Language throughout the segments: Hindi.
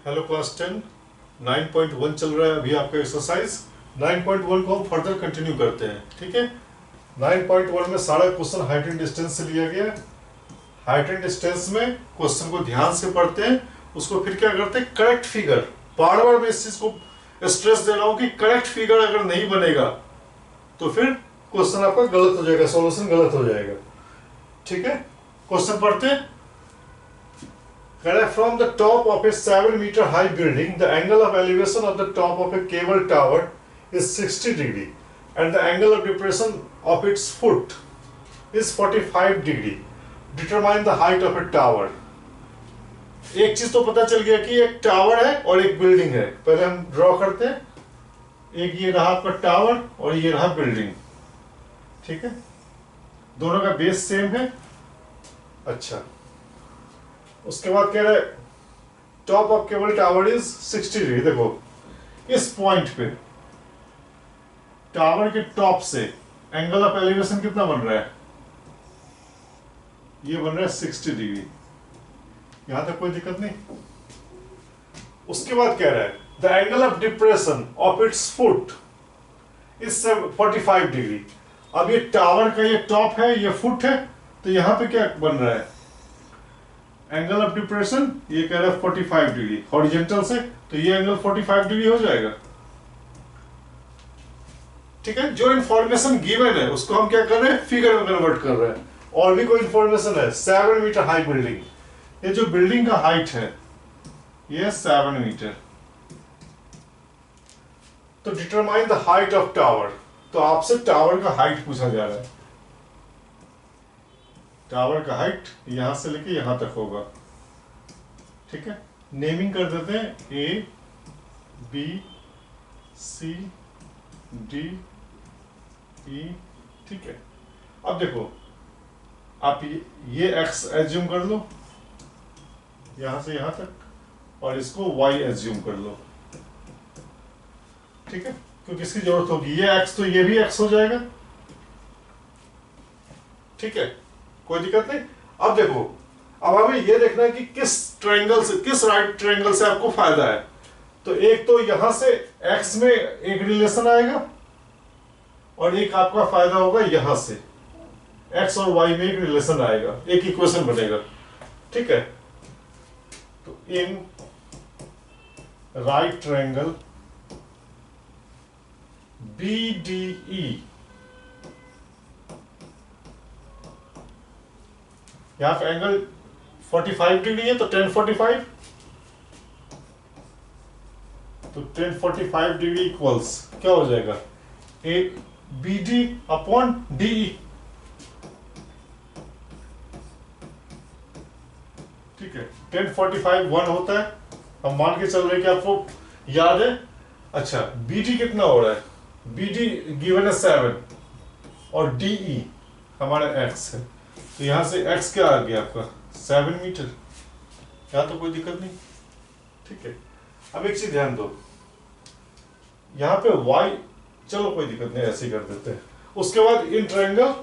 हेलो क्लास 10 9.1 चल रहा है अभी आपका एक्सरसाइज। 9.1 को हम फर्दर कंटिन्यू करते हैं। ठीक है, 9.1 में सारा क्वेश्चन हाइट एंड डिस्टेंस से लिया गया है। हाइट एंड डिस्टेंस में क्वेश्चन को ध्यान से पढ़ते हैं, उसको फिर क्या करते हैं, करेक्ट फिगर। बार बार मैं इस चीज को स्ट्रेस दे रहा हूं कि करेक्ट फिगर अगर नहीं बनेगा तो फिर क्वेश्चन आपका गलत हो जाएगा, सॉल्यूशन गलत हो जाएगा। ठीक है, क्वेश्चन पढ़ते हैं। From the top of a 7-meter high building, the angle of elevation of the top of a cable tower is 60 degree and the angle of depression of its foot is 45 degree. Determine the height of a tower. एक चीज तो पता चल गया कि एक टावर है और एक बिल्डिंग है। पहले हम ड्रॉ करते हैं। एक ये रहा आपका टावर और ये रहा बिल्डिंग। ठीक है, दोनों का बेस सेम है। अच्छा, उसके बाद कह रहा है top of cable tower is 60 degree. देखो इस पॉइंट पे टावर के टॉप से एंगल ऑफ एलिवेशन कितना बन रहा है, ये बन रहा है 60 डिग्री। यहां तक कोई दिक्कत नहीं। उसके बाद कह रहा है the angle of depression of its foot is 45 degree. अब ये टावर का ये टॉप है, ये फुट है, तो यहां पे क्या बन रहा है, एंगल ऑफ डिप्रेशन ये कह रहा है 45 डिग्री हॉरिजॉन्टल से, तो ये एंगल 45 डिग्री हो जाएगा। ठीक है, जो इंफॉर्मेशन गिवन है उसको हम क्या कर रहे हैं, फिगर में कन्वर्ट कर रहे हैं। और भी कोई इंफॉर्मेशन है, 7 मीटर हाई बिल्डिंग, ये जो बिल्डिंग का हाइट है ये 7 मीटर। तो determine the height of tower, तो आपसे टावर का हाइट पूछा जा रहा है। टावर का हाइट यहां से लेके यहां तक होगा। ठीक है, नेमिंग कर देते हैं A B C D E. ठीक है, अब देखो आप ये एक्स एज्यूम कर लो यहां से यहां तक, और इसको वाई एज्यूम कर लो। ठीक है, क्योंकि इसकी जरूरत होगी। ये एक्स तो ये भी एक्स हो जाएगा। ठीक है, कोई दिक्कत नहीं। अब देखो, अब हमें ये देखना है कि किस ट्रायंगल से, किस राइट ट्रायंगल से आपको फायदा है। तो एक तो यहां से x में एक रिलेशन आएगा और एक आपका फायदा होगा यहां से x और y में एक रिलेशन आएगा, एक इक्वेशन बनेगा। ठीक है, तो इन राइट ट्रायंगल BDE, यहां पे एंगल 45 डिग्री है तो tan 45, तो tan 45 डिग्री इक्वल्स क्या हो जाएगा, ए BD अपॉन DE। ठीक है, tan 45 1 होता है। हम मान के चल रहे कि आपको याद है। अच्छा, BD कितना हो रहा है, BD गिवन है 7 और DE हमारा x है, तो यहां से x क्या आ गया आपका 7 मीटर। यहां तो कोई दिक्कत नहीं। ठीक है, अब एक चीज ध्यान दो, यहां पे y, चलो कोई दिक्कत नहीं, ऐसे ही कर देते हैं। उसके बाद इन ट्रायंगल,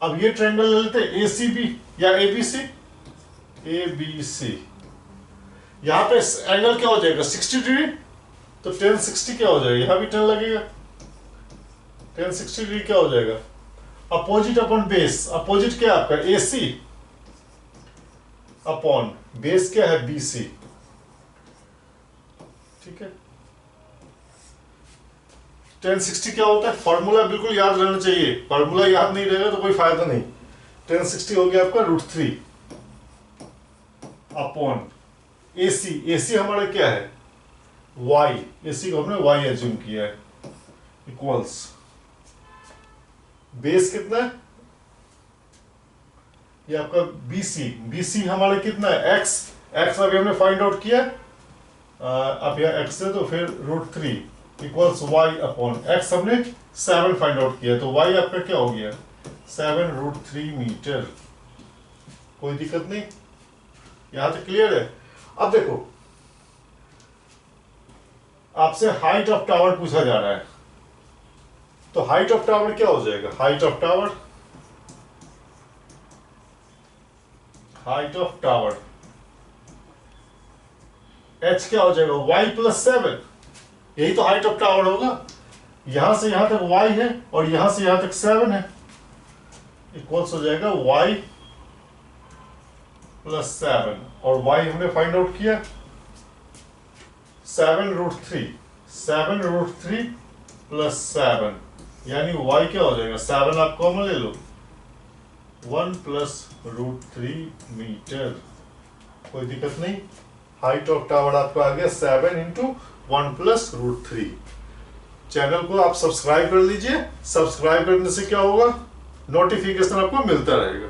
अब ये ट्रायंगल ले लेते हैं ACB या ABC। ABC यहां पे एंगल क्या हो जाएगा 60 डिग्री, तो tan 60 क्या हो जाएगा, यहां भी tan लगेगा। tan 60 डिग्री क्या हो जाएगा, अपोजिट अपॉन बेस। अपोजिट क्या है आपका AC अपॉन बेस क्या है BC। ठीक है, tan 60 क्या होता है, फॉर्मूला बिल्कुल याद रहना चाहिए। फॉर्मूला याद नहीं रहेगा तो कोई फायदा नहीं। tan 60 हो गया आपका √3 अपॉन AC। AC हमारा क्या है y, AC को हमने y एज्यूम किया है, इक्वल्स बेस कितना है, ये आपका BC। BC हमारा कितना है x, x अभी हमने फाइंड आउट किया। अब यह x है तो फिर √3 इक्वल्स y अपॉन x हमने 7 फाइंड आउट किया, तो y आपका क्या हो गया 7 √3 मीटर। कोई दिक्कत नहीं, यहां तक क्लियर है। अब देखो आपसे हाइट ऑफ टावर पूछा जा रहा है, तो हाइट ऑफ टावर क्या हो जाएगा, height of tower height of tower h क्या हो जाएगा y प्लस 7, यही तो हाइट ऑफ टावर होगा। यहां से यहां तक y है और यहां से यहां तक 7 है, इक्वल्स हो जाएगा y प्लस 7, और y हमने फाइंड आउट किया 7√3, 7√3 प्लस 7, यानी y क्या हो जाएगा, 7 आप कॉमन ले लो, 1 प्लस √3 मीटर। कोई दिक्कत नहीं, हाइट ऑफ टावर आपका आ गया 7 इंटू 1 प्लस √3। चैनल को आप सब्सक्राइब कर लीजिए, सब्सक्राइब करने से क्या होगा, नोटिफिकेशन आपको मिलता रहेगा।